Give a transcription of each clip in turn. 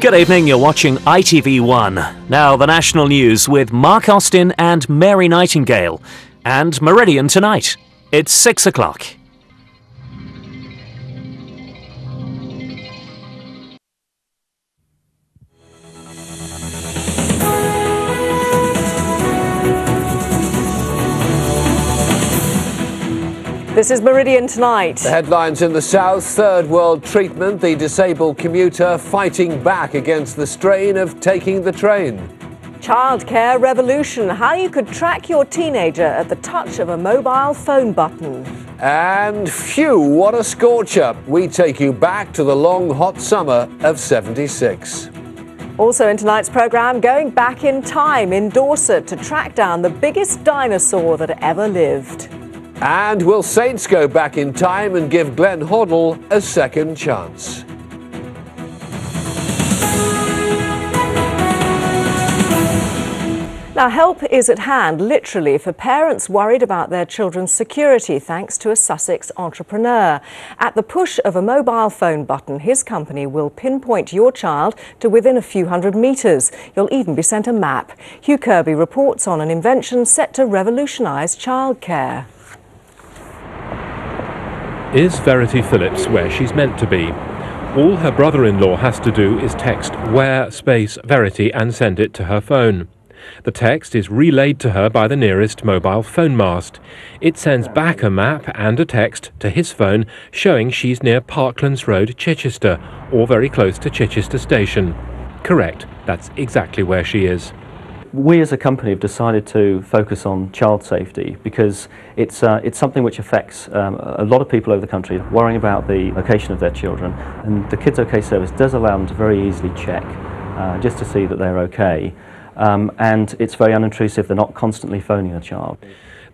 Good evening, you're watching ITV1. Now the national news with Mark Austin and Mary Nightingale. And Meridian tonight. It's 6 o'clock. This is Meridian tonight. The headlines in the south: third world treatment, the disabled commuter fighting back against the strain of taking the train. Childcare revolution, how you could track your teenager at the touch of a mobile phone button. And phew, what a scorcher. We take you back to the long hot summer of '76. Also in tonight's programme, going back in time in Dorset to track down the biggest dinosaur that ever lived. And will Saints go back in time and give Glenn Hoddle a second chance? Now, help is at hand, literally, for parents worried about their children's security, thanks to a Sussex entrepreneur. At the push of a mobile phone button, his company will pinpoint your child to within a few hundred metres. You'll even be sent a map. Hugh Kirby reports on an invention set to revolutionise childcare. Is Verity Phillips where she's meant to be? All her brother-in-law has to do is text "where" space Verity and send it to her phone. The text is relayed to her by the nearest mobile phone mast. It sends back a map and a text to his phone showing she's near Parklands Road, Chichester, or very close to Chichester Station. Correct, that's exactly where she is. We as a company have decided to focus on child safety because it's something which affects a lot of people over the country, worrying about the location of their children, and the KidsOK service does allow them to very easily check just to see that they're okay, and it's very unintrusive. They're not constantly phoning a child.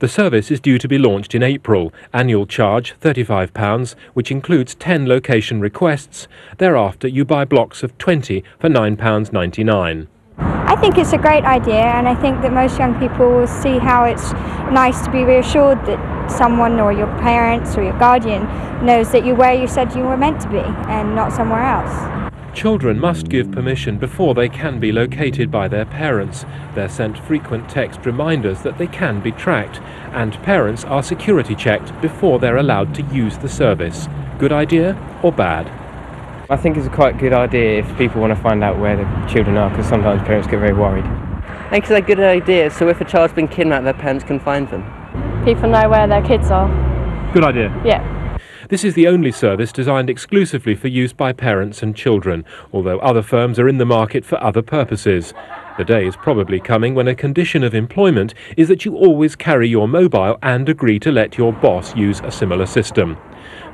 The service is due to be launched in April. Annual charge £35, which includes 10 location requests. Thereafter you buy blocks of 20 for £9.99. I think it's a great idea, and I think that most young people will see how it's nice to be reassured that someone, or your parents or your guardian, knows that you're where you said you were meant to be and not somewhere else. Children must give permission before they can be located by their parents. They're sent frequent text reminders that they can be tracked, and parents are security checked before they're allowed to use the service. Good idea or bad? I think it's a quite good idea if people want to find out where the children are, because sometimes parents get very worried. I think it's a good idea, so if a child's been kidnapped, their parents can find them. People know where their kids are. Good idea. Yeah. This is the only service designed exclusively for use by parents and children, although other firms are in the market for other purposes. The day is probably coming when a condition of employment is that you always carry your mobile and agree to let your boss use a similar system.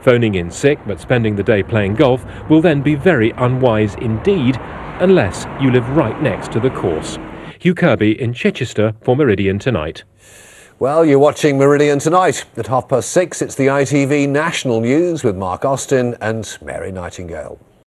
Phoning in sick but spending the day playing golf will then be very unwise indeed, unless you live right next to the course. Hugh Kirby in Chichester for Meridian Tonight. Well, you're watching Meridian Tonight. At 6:30, it's the ITV National News with Mark Austin and Mary Nightingale.